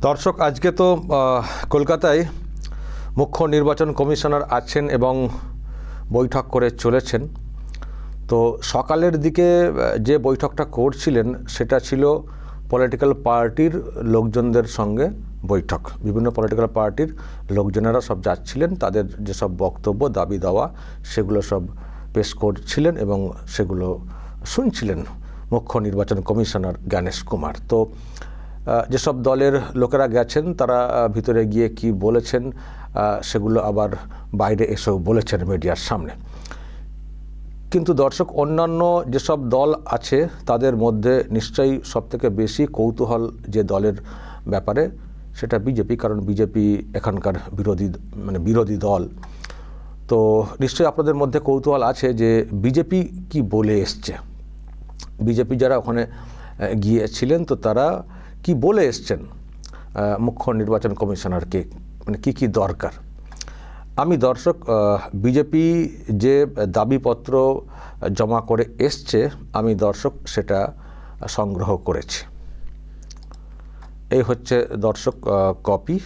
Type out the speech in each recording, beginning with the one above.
দর্শক, আজকে তো কলকাতায় মুখ্য নির্বাচন কমিশনার আছেন এবং বৈঠক করে চলেছেন। তো সকালের দিকে যে বৈঠকটা করছিলেন সেটা ছিল পলিটিক্যাল পার্টির লোকজনদের সঙ্গে বৈঠক। বিভিন্ন পলিটিক্যাল পার্টির লোকজনেরা সব যাচ্ছিলেন, তাদের যেসব বক্তব্য দাবি দেওয়া সেগুলো সব পেশ করছিলেন এবং সেগুলো শুনছিলেন মুখ্য নির্বাচন কমিশনার জ্ঞানেশ কুমার। তো যেসব দলের লোকেরা গেছেন তারা ভিতরে গিয়ে কি বলেছেন সেগুলো আবার বাইরে এসেও বলেছেন মিডিয়ার সামনে। কিন্তু দর্শক, অন্যান্য যেসব দল আছে তাদের মধ্যে নিশ্চয়ই সবথেকে বেশি কৌতূহল যে দলের ব্যাপারে সেটা বিজেপি, কারণ বিজেপি এখানকার বিরোধী দল। তো নিশ্চয়ই আপনাদের মধ্যে কৌতূহল আছে যে বিজেপি কি বলে এসছে, বিজেপি যারা ওখানে গিয়েছিলেন তো তারা কি বলে এসছেন মুখ্য নির্বাচন কমিশনারকে, কি দরকার। আমি দর্শক বিজেপি যে দাবিপত্র জমা করে এসছে আমি দর্শক সেটা সংগ্রহ করেছি। এই হচ্ছে দর্শক কপি,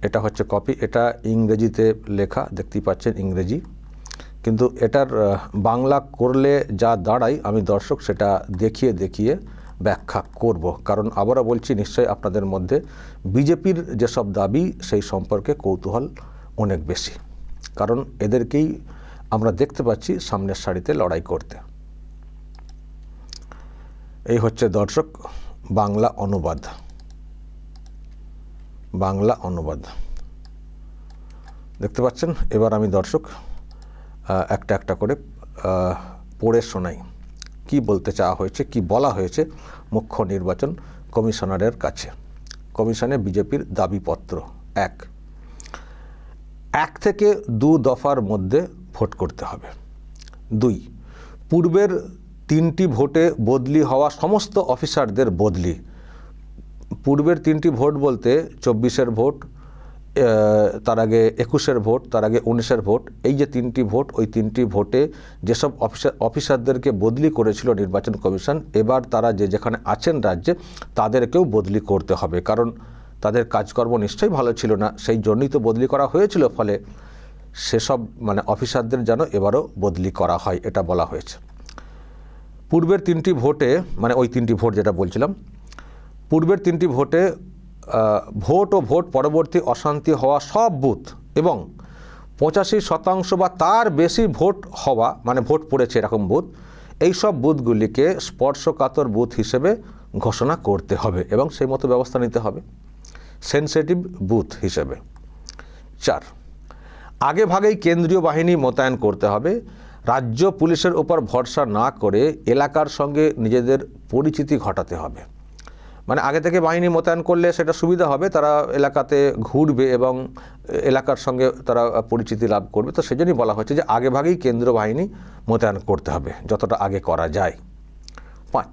এটা হচ্ছে কপি, এটা ইংরেজিতে লেখা, দেখতেই পাচ্ছেন ইংরেজি, কিন্তু এটার বাংলা করলে যা দাঁড়ায় আমি দর্শক সেটা দেখিয়ে ব্যাখ্যা করব। কারণ আবারও বলছি, নিশ্চয়ই আপনাদের মধ্যে বিজেপির যেসব দাবি সেই সম্পর্কে কৌতূহল অনেক বেশি, কারণ এদেরকেই আমরা দেখতে পাচ্ছি সামনের সারিতে লড়াই করতে। এই হচ্ছে দর্শক বাংলা অনুবাদ দেখতে পাচ্ছেন। এবার আমি দর্শক একটা একটা করে পড়ে শোনাই কি বলতে চাওয়া হয়েছে, কি বলা হয়েছে মুখ্য নির্বাচন কমিশনারের কাছে। কমিশনে বিজেপির দাবিপত্র: 1 থেকে 2 দফার মধ্যে ভোট করতে হবে। 2, পূর্বের 3টি ভোটে বদলি হওয়া সমস্ত অফিসারদের বদলি। পূর্বের 3টি ভোট বলতে 24-এর ভোট, তার আগে 21-এর ভোট, তার আগে 19-এর ভোট। এই যে 3টি ভোট, ওই 3টি ভোটে যেসব অফিসারদেরকে বদলি করেছিল নির্বাচন কমিশন, এবার তারা যেখানে আছেন রাজ্যে তাদেরকেও বদলি করতে হবে, কারণ তাদের কাজকর্ম নিশ্চয়ই ভালো ছিল না, সেই জন্যই তো বদলি করা হয়েছিল। ফলে সেসব অফিসারদের যেন এবারও বদলি করা হয়, এটা বলা হয়েছে। পূর্বের 3টি ভোটে, ওই 3টি ভোট যেটা বলছিলাম, পূর্বের 3টি ভোটে ভোট ও ভোট পরবর্তী অশান্তি হওয়া সব বুথ এবং 85% বা তার বেশি ভোট হওয়া, ভোট পড়েছে এরকম বুথ, এই সব বুথগুলিকে স্পর্শকাতর বুথ হিসেবে ঘোষণা করতে হবে এবং সেই মতো ব্যবস্থা নিতে হবে সেনসিটিভ বুথ হিসেবে। 4, আগে ভাগেই কেন্দ্রীয় বাহিনী মোতায়েন করতে হবে। রাজ্য পুলিশের উপর ভরসা না করে এলাকার সঙ্গে নিজেদের পরিচিতি ঘটাতে হবে। আগে থেকে বাহিনী মোতায়েন করলে সেটা সুবিধা হবে, তারা এলাকাতে ঘুরবে এবং এলাকার সঙ্গে তারা পরিচিতি লাভ করবে। তো সেজন্যই বলা হচ্ছে যে আগে ভাগেই কেন্দ্রীয় বাহিনী মোতায়েন করতে হবে, যতটা আগে করা যায়। 5,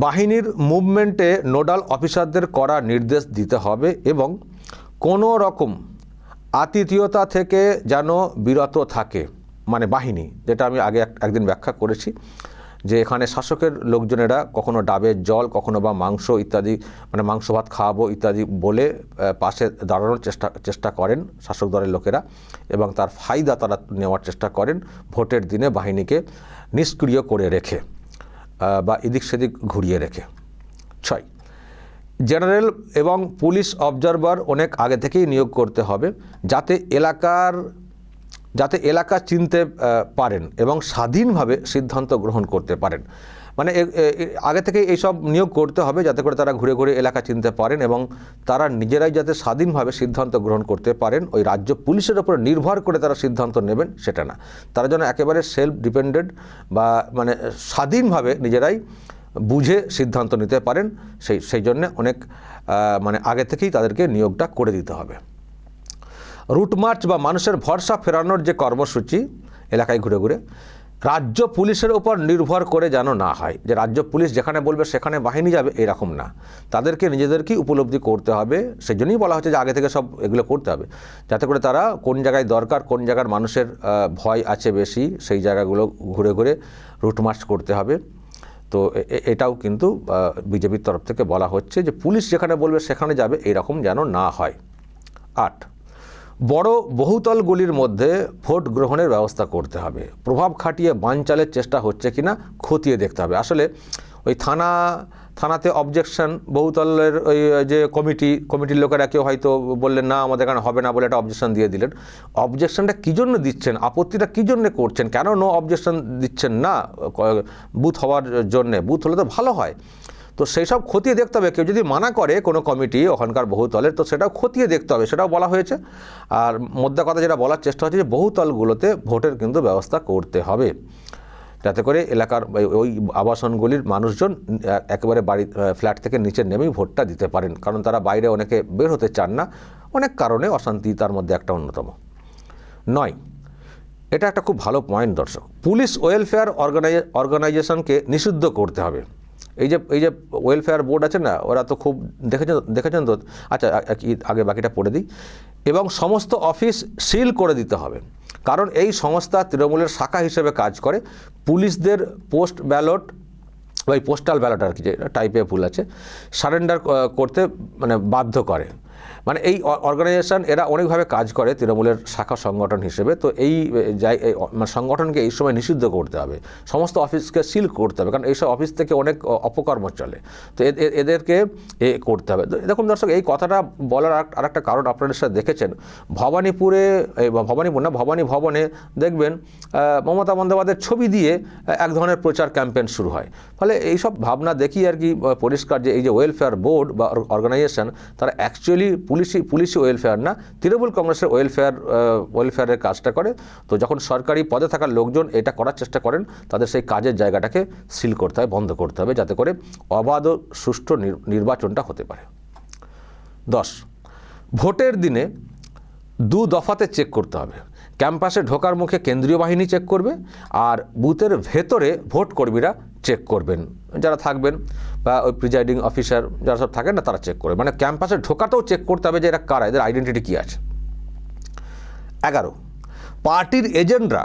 বাহিনীর মুভমেন্টে নোডাল অফিসারদের কড়া নির্দেশ দিতে হবে এবং কোনো রকম আতিথেয়তা থেকে যেন বিরত থাকে। বাহিনী, যেটা আমি আগে একদিন ব্যাখ্যা করেছি, যে এখানে শাসকের লোকজনেরা কখনো ডাবের জল, কখনো বা মাংস ইত্যাদি, মাংস ভাত খাওয়াবো ইত্যাদি বলে পাশে দাঁড়ানোর চেষ্টা করেন শাসক দলের লোকেরা এবং তার ফায়দা তারা নেওয়ার চেষ্টা করেন ভোটের দিনে বাহিনীকে নিষ্ক্রিয় করে রেখে বা এদিক সেদিক ঘুরিয়ে রেখে। 6, জেনারেল এবং পুলিশ অবজারভার অনেক আগে থেকেই নিয়োগ করতে হবে যাতে এলাকা চিনতে পারেন এবং স্বাধীনভাবে সিদ্ধান্ত গ্রহণ করতে পারেন। আগে থেকে এইসব নিয়োগ করতে হবে যাতে করে তারা ঘুরে ঘুরে এলাকা চিনতে পারেন এবং তারা নিজেরাই যাতে স্বাধীনভাবে সিদ্ধান্ত গ্রহণ করতে পারেন। ওই রাজ্য পুলিশের উপর নির্ভর করে তারা সিদ্ধান্ত নেবেন সেটা না, তারা যেন একেবারে সেলফ ডিপেন্ডেন্ট বা স্বাধীনভাবে নিজেরাই বুঝে সিদ্ধান্ত নিতে পারেন। সেই জন্যে অনেক আগে থেকেই তাদেরকে নিয়োগটা করে দিতে হবে। রুট মার্চ বা মানুষের ভরসা ফেরানোর যে কর্মসূচি এলাকায় ঘুরে ঘুরে, রাজ্য পুলিশের ওপর নির্ভর করে যেন না হয়, যে রাজ্য পুলিশ যেখানে বলবে সেখানে বাহিনী যাবে, এরকম না, তাদেরকে নিজেদেরকেই উপলব্ধি করতে হবে। সেই জন্যই বলা হচ্ছে যে আগে থেকে সব এগুলো করতে হবে, যাতে করে তারা কোন জায়গায় দরকার, কোন জায়গার মানুষের ভয় আছে বেশি, সেই জায়গাগুলো ঘুরে ঘুরে রুট মার্চ করতে হবে। তো এটাও কিন্তু বিজেপির তরফ থেকে বলা হচ্ছে যে পুলিশ যেখানে বলবে সেখানে যাবে, এরকম যেন না হয়। 8, বড় বহুতলগুলির মধ্যে ভোট গ্রহণের ব্যবস্থা করতে হবে। প্রভাব খাটিয়ে বানচালের চেষ্টা হচ্ছে কিনা খতিয়ে দেখতে হবে। আসলে ওই থানাতে অবজেকশন, বহুতলের ওই যে কমিটির লোকেরা কেউ হয়তো বললেন না আমাদের এখানে হবে না বলে একটা অবজেকশন দিয়ে দিলেন। অবজেকশনটা কী জন্য দিচ্ছেন, আপত্তিটা কী জন্য করছেন, কেন নো অবজেকশন দিচ্ছেন না বুথ হওয়ার জন্যে? বুথ হলে তো ভালো হয়। তো সেই সব খতিয়ে দেখতে হবে। কেউ যদি মানা করে কোনো কমিটি ওখানকার বহুতলের, তো সেটাও খতিয়ে দেখতে হবে, সেটাও বলা হয়েছে। আর মোদ্দা কথা যেটা বলার চেষ্টা হচ্ছে যে বহুতলগুলোতে ভোটের কিন্তু ব্যবস্থা করতে হবে, যাতে করে এলাকার ওই আবাসনগুলির মানুষজন একেবারে বাড়ি ফ্ল্যাট থেকে নিচে নেমেই ভোটটা দিতে পারেন, কারণ তারা বাইরে অনেকে বের হতে চান না, অনেক কারণে, অশান্তি তার মধ্যে একটা অন্যতম। 9, এটা একটা খুব ভালো পয়েন্ট দর্শক, পুলিশ ওয়েলফেয়ার অর্গানাইজেশনকে নিষিদ্ধ করতে হবে। এই যে ওয়েলফেয়ার বোর্ড আছে না, ওরা তো খুব দেখেছেন তো। আচ্ছা, আগে বাকিটা পড়ে দিই। এবং সমস্ত অফিস সিল করে দিতে হবে, কারণ এই সংস্থা তৃণমূলের শাখা হিসেবে কাজ করে। পুলিশদের পোস্ট ব্যালট বা পোস্টাল ব্যালট আর কি, যে টাইপে ভুল আছে, সারেন্ডার করতে মানে বাধ্য করে। মানে এই অর্গানাইজেশন এরা অনেকভাবে কাজ করে তৃণমূলের শাখা সংগঠন হিসেবে। তো এই সংগঠনকে এই সময় নিষিদ্ধ করতে হবে, সমস্ত অফিসকে সিল করতে হবে, কারণ এইসব অফিস থেকে অনেক অপকর্ম চলে। তো এদেরকে করতে হবে। দেখুন দর্শক, এই কথাটা বলার আরেকটা কারণ আপনাদের সাথে দেখেছেন, ভবানী ভবনে দেখবেন মমতা বন্দ্যোপাধ্যায়ের ছবি দিয়ে এক ধরনের প্রচার ক্যাম্পেইন শুরু হয়। ফলে এইসব ভাবনা দেখি আর কি পরিষ্কার যে এই যে ওয়েলফেয়ার বোর্ড বা অর্গানাইজেশন, তারা অ্যাকচুয়ালি পুলিশি ওয়েলফেয়ার না, তৃণমূল কংগ্রেসের ওয়েলফেয়ারের কাজটা করে। তো যখন সরকারি পদে থাকা লোকজন এটা করার চেষ্টা করেন, তাদের সেই কাজের জায়গাটাকে সিল করতে হবে, বন্ধ করতে হবে, যাতে করে অবাধ ও সুষ্ঠু নির্বাচনটা হতে পারে। 10, ভোটের দিনে 2 দফাতে চেক করতে হবে। ক্যাম্পাসে ঢোকার মুখে কেন্দ্রীয় বাহিনী চেক করবে, আর বুথের ভেতরে ভোট কর্মীরা চেক করবেন, যারা থাকবেন বা ওই প্রিজাইডিং অফিসার যারা সব থাকেন না, তারা চেক করবে। মানে ক্যাম্পাসে ঢোকাতেও চেক করতে হবে যে এরা কারা, এদের আইডেন্টিটি কী আছে। 11, পার্টির এজেন্টরা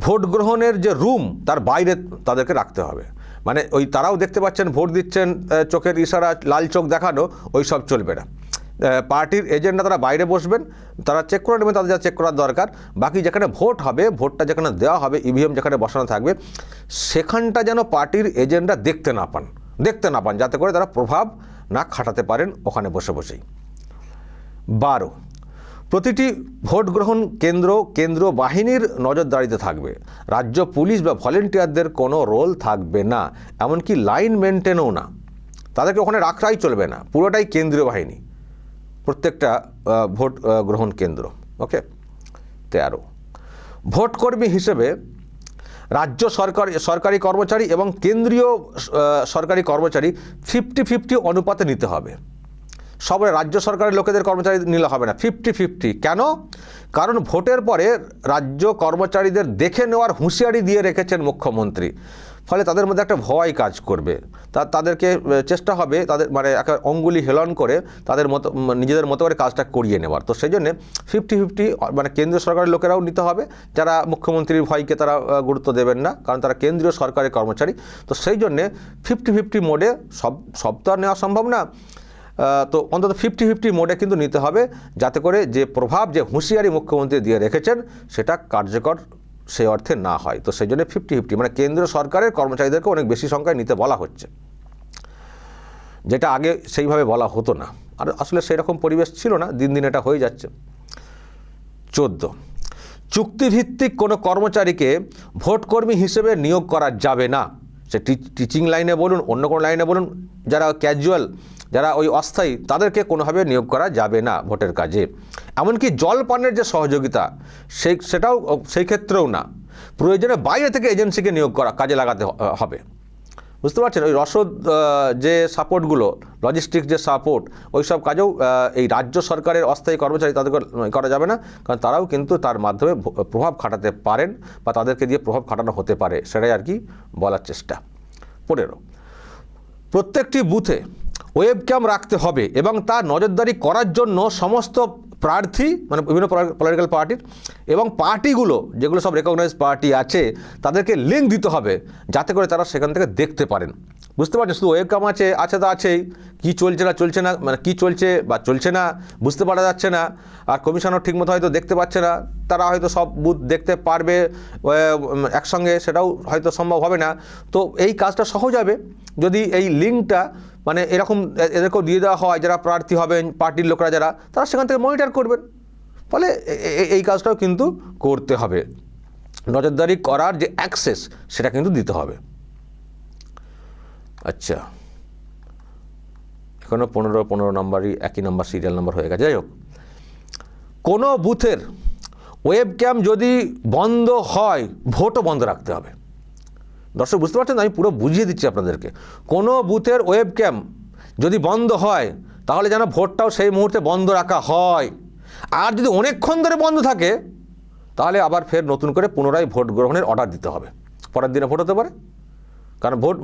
ভোট গ্রহণের যে রুম তার বাইরে তাদেরকে রাখতে হবে। মানে ওই তারাও দেখতে পাচ্ছেন ভোট দিচ্ছেন, চোখের ইশারা, লাল চোখ দেখানো, ওই সব চলবে না। পার্টির এজেন্টরা তারা বাইরে বসবেন, তারা চেক করে নেবেন তাদের যা চেক করার দরকার। বাকি যেখানে ভোট হবে, ভোটটা যেখানে দেওয়া হবে, ইভিএম যেখানে বসানো থাকবে, সেখানটা যেন পার্টির এজেন্টরা দেখতে না পান, যাতে করে তারা প্রভাব না খাটাতে পারেন ওখানে বসেই। 12, প্রতিটি ভোট গ্রহণ কেন্দ্র বাহিনীর নজরদারিতে থাকবে। রাজ্য পুলিশ বা ভলেন্টিয়ারদের কোনো রোল থাকবে না, এমনকি লাইন মেনটেনও না, তাদেরকে ওখানে রাখাই চলবে না, পুরোটাই কেন্দ্রীয় বাহিনী প্রত্যেকটা ভোট গ্রহণ কেন্দ্র। ওকে। 13, ভোটকর্মী হিসেবে রাজ্য সরকারি কর্মচারী এবং কেন্দ্রীয় সরকারি কর্মচারী 50-50 অনুপাতে নিতে হবে। সব রাজ্য সরকারের লোকেদের কর্মচারী নিলে হবে না, 50-50। কেন? কারণ ভোটের পরে রাজ্য কর্মচারীদের দেখে নেওয়ার হুঁশিয়ারি দিয়ে রেখেছেন মুখ্যমন্ত্রী। ফলে তাদের মধ্যে একটা ভয় কাজ করবে, তাদেরকে চেষ্টা হবে তাদের মানে একটা অঙ্গুলি হেলন করে তাদের মতো নিজেদের মতো করে কাজটা করিয়ে নেওয়ার। তো সেই জন্যে 50-50 মানে কেন্দ্রীয় সরকারের লোকেরাও নিতে হবে, যারা মুখ্যমন্ত্রীর ভয়কে তারা গুরুত্ব দেবেন না, কারণ তারা কেন্দ্রীয় সরকারি কর্মচারী। তো সেই জন্যে 50-50 মোডে সব তো আর নেওয়া সম্ভব না, তো অন্তত 50-50 মোডে কিন্তু নিতে হবে, যাতে করে যে প্রভাব, যে হুঁশিয়ারি মুখ্যমন্ত্রী দিয়ে রেখেছেন সেটা কার্যকর সেই অর্থে না হয়। তো সেই জন্য 50-50 মানে কেন্দ্রীয় সরকারের কর্মচারীদেরকে অনেক বেশি সংখ্যায় নিতে বলা হচ্ছে, যেটা আগে সেইভাবে বলা হতো না, আর আসলে সেই রকম পরিবেশ ছিল না, দিন দিন এটা হয়ে যাচ্ছে। 14, চুক্তিভিত্তিক কোনো কর্মচারীকে ভোটকর্মী হিসেবে নিয়োগ করা যাবে না। সে টিচিং লাইনে বলুন, অন্য কোনো লাইনে বলুন, যারা ক্যাজুয়াল, যারা ওই অস্থায়ী, তাদেরকে কোনোভাবে নিয়োগ করা যাবে না ভোটের কাজে। এমনকি জলপানের যে সহযোগিতা সেটাও সেই ক্ষেত্রেও না। প্রয়োজনে বাইরে থেকে এজেন্সিকে নিয়োগ করা কাজে লাগাতে হবে। বুঝতে পারছেন? ওই রসদ যে সাপোর্টগুলো, লজিস্টিক যে সাপোর্ট, ওই সব কাজেও এই রাজ্য সরকারের অস্থায়ী কর্মচারী তাদেরকে করা যাবে না, কারণ তারাও কিন্তু তার মাধ্যমে প্রভাব খাটাতে পারেন বা তাদেরকে দিয়ে প্রভাব খাটানো হতে পারে, সেটাই আর কি বলার চেষ্টা। 15, প্রত্যেকটি বুথে ওয়েবক্যাম রাখতে হবে এবং তা নজরদারি করার জন্য সমস্ত প্রার্থী মানে বিভিন্ন পলিটিক্যাল পার্টির এবং পার্টিগুলো যেগুলো সব রেকগনাইজ পার্টি আছে তাদেরকে লিঙ্ক দিতে হবে, যাতে করে তারা সেখান থেকে দেখতে পারেন। বুঝতে পারছেন, শুধু ওয়েবক্যাম আছে তো আছেই, কী চলছে না মানে কী চলছে বা চলছে না বুঝতে পারা যাচ্ছে না, আর কমিশনার ঠিকমতো হয়তো দেখতে পাচ্ছে না, তারা হয়তো সব বুথ দেখতে পারবে একসঙ্গে, সেটাও হয়তো সম্ভব হবে না। তো এই কাজটা সহজ হবে যদি এই লিঙ্কটা মানে এরকম এদেরকেও দিয়ে দেওয়া হয়, যারা প্রার্থী হবেন পার্টির লোকরা যারা, তারা সেখান থেকে মনিটর করবেন। ফলে এই কাজটাও কিন্তু করতে হবে, নজরদারি করার যে অ্যাক্সেস সেটা কিন্তু দিতে হবে। আচ্ছা, এখনও 15 নম্বরই একই নাম্বার সিরিয়াল নাম্বার হয়ে গেছে। যাই হোক, কোনো বুথের ওয়েবক্যাম যদি বন্ধ হয় ভোটও বন্ধ রাখতে হবে। দর্শক বুঝতে পারছেন, আমি পুরো বুঝিয়ে দিচ্ছি আপনাদেরকে। কোনো বুথের ওয়েবক্যাম যদি বন্ধ হয় তাহলে যেন ভোটটাও সেই মুহূর্তে বন্ধ রাখা হয়। আর যদি অনেকক্ষণ ধরে বন্ধ থাকে তাহলে আবার ফের নতুন করে পুনরায় ভোট গ্রহণের অর্ডার দিতে হবে। পরের দিনে ভোট হতে পারে, কারণ ভোট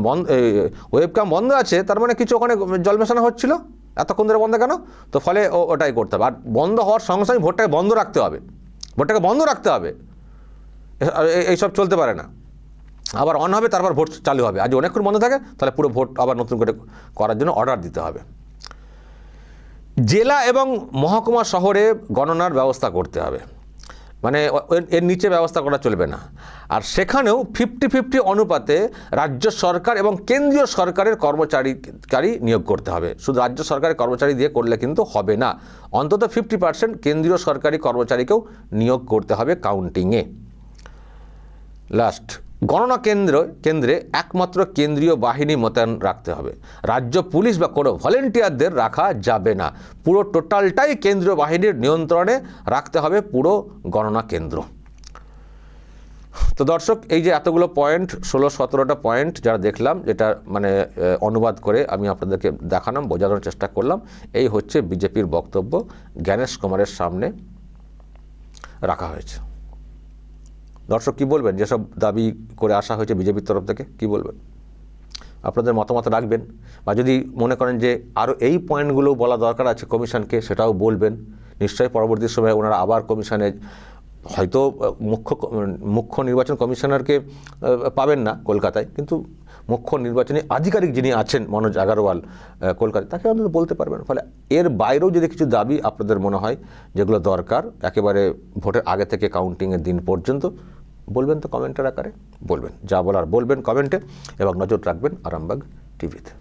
বন্ধ, ওয়েবক্যাম বন্ধ আছে, তার মানে কিছু ওখানে জল মেশানো হচ্ছিল, এতক্ষণ ধরে বন্ধ কেন? তো ফলে ওটাই করতে হবে। আর বন্ধ হওয়ার সঙ্গে সঙ্গে ভোটটাকে বন্ধ রাখতে হবে, ভোটটাকে বন্ধ রাখতে হবে, এইসব চলতে পারে না। আবার অন হবে, তারপর ভোট চালু হবে। আজ অনেকক্ষণ বন্ধ থাকে তাহলে পুরো ভোট আবার নতুন করে করার জন্য অর্ডার দিতে হবে। জেলা এবং মহকুমা শহরে গণনার ব্যবস্থা করতে হবে, মানে এর নিচে ব্যবস্থা করা চলবে না। আর সেখানেও 50-50 অনুপাতে রাজ্য সরকার এবং কেন্দ্রীয় সরকারের কর্মচারী নিয়োগ করতে হবে। শুধু রাজ্য সরকারের কর্মচারী দিয়ে করলে কিন্তু হবে না, অন্তত 50% কেন্দ্রীয় সরকারি কর্মচারীকেও নিয়োগ করতে হবে কাউন্টিংয়ে। লাস্ট, গণনা কেন্দ্রে একমাত্র কেন্দ্রীয় বাহিনী মোতায়েন রাখতে হবে, রাজ্য পুলিশ বা কোনো ভলেন্টিয়ারদের রাখা যাবে না। পুরো টোটালটাই কেন্দ্রীয় বাহিনীর নিয়ন্ত্রণে রাখতে হবে পুরো গণনা কেন্দ্র। তো দর্শক, এই যে এতগুলো পয়েন্ট, 16-17টা পয়েন্ট যারা দেখলাম, যেটা মানে অনুবাদ করে আমি আপনাদেরকে দেখালাম, বোঝানোর চেষ্টা করলাম, এই হচ্ছে বিজেপির বক্তব্য জ্ঞানেশ কুমারের সামনে রাখা হয়েছে। দর্শক কী বলবেন, যেসব দাবি করে আসা হয়েছে বিজেপির তরফ থেকে, কী বলবেন? আপনাদের মতামত রাখবেন, বা যদি মনে করেন যে আরও এই পয়েন্টগুলো বলা দরকার আছে কমিশনকে, সেটাও বলবেন। নিশ্চয়ই পরবর্তী সময়ে ওনারা আবার কমিশনে হয়তো মুখ্য নির্বাচন কমিশনারকে পাবেন না কলকাতায়, কিন্তু মুখ্য নির্বাচনী আধিকারিক যিনি আছেন মনোজ আগরওয়াল কলকাতায়, তাকে অন্তত বলতে পারবেন। ফলে এর বাইরেও যদি কিছু দাবি আপনাদের মনে হয় যেগুলো দরকার একেবারে ভোটের আগে থেকে কাউন্টিংয়ের দিন পর্যন্ত, বলবেন তো কমেন্টের আকারে বলবেন, যা বলার বলবেন কমেন্টে, এবং নজর রাখবেন আরামবাগ টিভিতে।